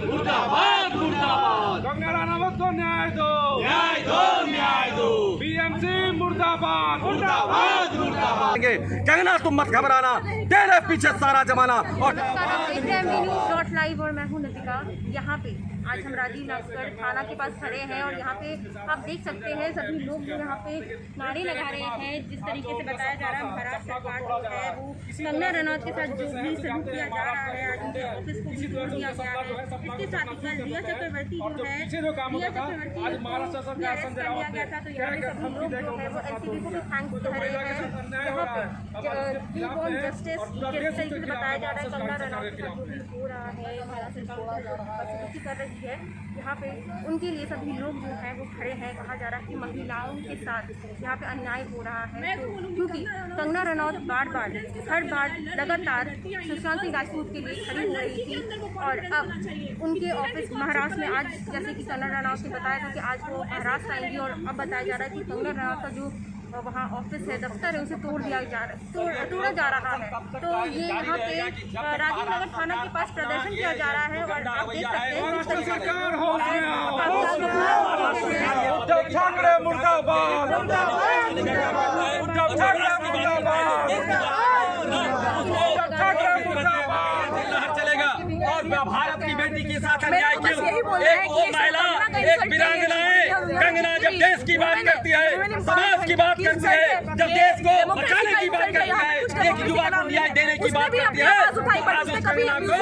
मुर्दाबाद मुर्दाबाद। कंगना रनावत को न्याय दो, न्याय दो, न्याय दो। बीएमसी मुर्दाबाद मुर्दाबाद मुर्दाबाद। कंगना तुम मत घबराना, तेरे पीछे सारा जमाना। और लाइव और मैं हूँ नतिका। यहाँ पे आज हम राजीव नगर थाना के पास खड़े हैं और यहाँ पे आप देख सकते हैं सभी लोग जो यहाँ पे नारे लगा रहे हैं। जिस तरीके से बताया जा रहा है महाराष्ट्र सरकार जो है वो कंगना रनौत के साथ जो भी सलूक किया जा रहा है, आज उनके ऑफिस को भी तोड़ दिया गया है। इसके साथ ही कल रिया चक्रवर्ती जो है, रिया चक्रवर्ती को अरेस्ट कर लिया गया था। तो यहाँ पे सभी लोग जो है वो एनसीबी को भी थैंक्स कर रहे हैं। यहाँ पे वी वांट जस्टिस जिस तरीके से बताया जा रहा है कंगना रनौत के साथ जो भी हो रहा है, महाराष्ट्र सरकार कर रही है, यहाँ पे उनके लिए सभी लोग जो है वो खड़े हैं। कहा जा रहा है कि महिलाओं के साथ यहाँ पे अन्याय हो रहा है, क्योंकि कंगना रनौत हर बार लगातार सुशांत सिंह राजपूत के लिए खड़ी हो रही थी और अब उनके ऑफिस महाराष्ट्र में, आज जैसे कि कंगना रनौत ने बताया था कि आज वो महाराष्ट्र आएंगी और अब बताया जा रहा है कि कंगना रनौत का जो वहाँ ऑफिस है, दफ्तर है, उसे तोड़ा जा रहा है। तो ये यहाँ पे राजीव नगर थाना के पास प्रदर्शन किया जा रहा है और आप देख सकते हैं उद्धव ठाकरे मुर्दाबाद, उद्धव ठाकरे चलेगा। और भारत की बेटी के साथ अन्याय क्यों? एक वो महिला, एक वीरांगना है कंगना, जब देश की बात करती है, समाज की बात करती है, जब देश को बचाने की बात करती है, एक युवा को न्याय देने की बात करती है, आज उस कंगना को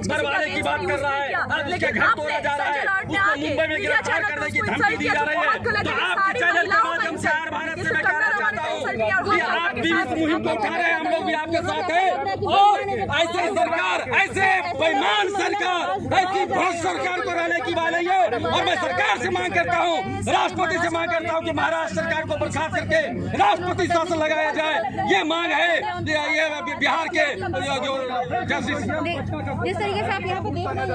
मरवाने की बात कर रहा है, आज उसके घर तोड़ा जा रहा है, उसको मुंबई में गिरफ्तार करने की धमकी दी जा रही है। तो आपके चैनल के माध्यम से आर भारत से मैं कहना चाहता हूँ कि आप भी इस मुहिम को उठा रहे हैं, हम लोग भी आपके साथ हैं। और ऐसे सरकार, ऐसे बेईमान सरकार, ऐसी भ्रष्ट सरकार को रहने की बात नहीं है। और मैं सरकार से मांग करता हूँ, राष्ट्रपति से मांग करता हूँ कि महाराष्ट्र सरकार को बर्खास्त करके राष्ट्रपति शासन लगाया जाए। ये मांग है ये बिहार के जो जस्टिस। जिस तरीके से आप यहाँ पे देख रहे हैं,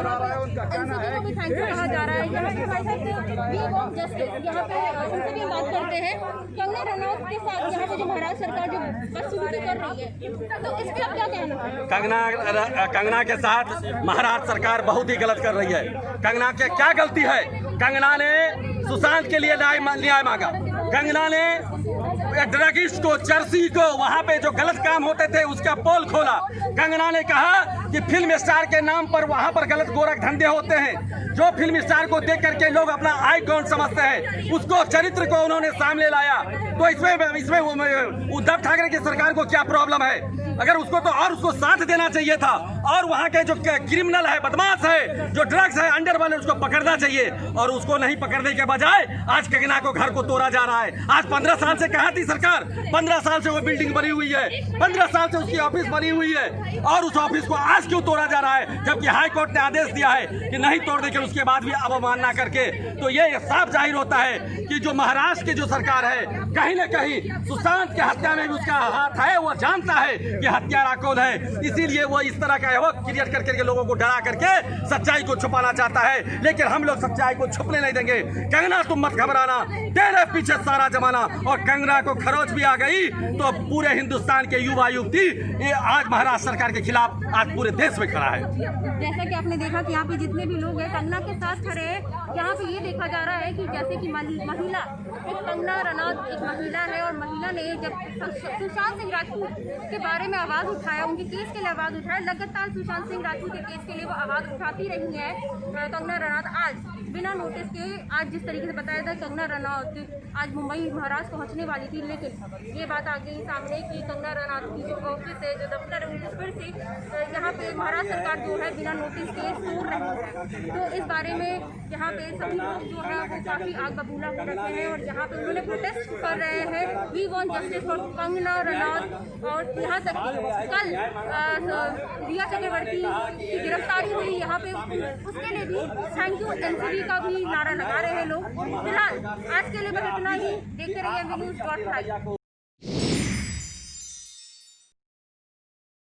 एनसीबी को भी थैंक्स कहा जा रहा है। यहाँ पे हमारे साथ वी वांट जस्टिस, यहाँ पे उनसे भी बात करते हैं। कंगना रनौत के साथ यहाँ पे जो महाराष्ट्र सरकार जो बदसलूकी कर रही है, तो इस पे आप क्या कहना है? कंगना के साथ महाराष्ट्र सरकार बहुत ही गलत कर रही है। कंगना के क्या गलती है? कंगना ने सुशांत के लिए न्याय मांगा। कंगना ने ड्रगिस्ट को, चर्सी को, वहाँ पे जो गलत काम होते थे उसका पोल खोला। कंगना ने कहा कि फिल्म स्टार के नाम पर वहाँ पर गलत गोरख धंधे होते हैं। जो फिल्म स्टार को देख करके लोग अपना आइकॉन समझते हैं, उसको चरित्र को उन्होंने सामने लाया। तो इसमें उद्धव ठाकरे की सरकार को क्या प्रॉब्लम है? अगर उसको तो और उसको साथ देना चाहिए था। और वहाँ के जो क्रिमिनल है, बदमाश है, जो ड्रग्स है, अंडर वाले, उसको पकड़ना चाहिए। और उसको नहीं पकड़ने के बजाय आज कंगना को घर को तोड़ा जा रहा है। आज 15 साल से कहाँ थी सरकार? 15 साल से वो बिल्डिंग बनी हुई है, 15 साल से उसकी ऑफिस बनी हुई है, और उस ऑफिस को आज क्यों तोड़ा जा रहा है? जबकि हाई कोर्ट ने आदेश दिया है कि नहीं तोड़ने के, उसके बाद भी अवमानना करके। तो ये साफ जाहिर होता है कि जो महाराष्ट्र की जो सरकार है, कहीं ना कहीं सुशांत की हत्या में भी उसका हाथ है। वो जानता है कि हत्यारा कौन है, इसीलिए वो इस तरह का क्रिएट करके लोगों को डरा करके सच्चाई को छुपाना चाहता है। लेकिन हम लोग सच्चाई को छुपने नहीं देंगे। कंगना तुम मत घबराना, तेरे पीछे सारा जमाना। और कंगना को खरोच भी आ गई तो पूरे हिंदुस्तान के युवा युवती ये आज महाराष्ट्र सरकार के खिलाफ आज पूरे देश में खड़ा है। जैसा कि आपने देखा कि यहाँ पे जितने भी लोग हैं कंगना के साथ खड़े हैं। यहाँ पे ये देखा जा रहा है कि जैसे कि महिला, एक कंगना रनौत एक महिला है और महिला ने जब सुशांत सिंह राजपूत के बारे में आवाज़ उठाया, उनके केस के लिए आवाज़ उठाया, लगातार सुशांत सिंह राजपूत के केस के लिए वो आवाज़ उठाती रही है कंगना रनौत। आज बिना नोटिस के, आज जिस तरीके से बताया था कंगना रनौत आज मुंबई महाराष्ट्र पहुंचने वाली थी, लेकिन ये बात आ गई सामने कि कंगना रनौत की जो ऑफिस है, जो दफ्तर है, फिर से यहाँ पे महाराष्ट्र सरकार जो है बिना नोटिस के तोड़ रही है। तो इस बारे में यहाँ पे सभी लोग जो है वो काफ़ी आग बबूला हो रखे हैं और यहाँ पे उन्होंने प्रोटेस्ट कर रहे हैं। We want justice for Kangana Ranaut. और यहाँ तक कल रिया चक्रवर्ती की गिरफ्तारी हुई, यहाँ पे उसके लिए भी थैंक यू एनसीबी का भी नारा लगा रहे हैं लोग। फिलहाल आज के लिए बस इतना ही। देखते रहिए वी न्यूज़.live।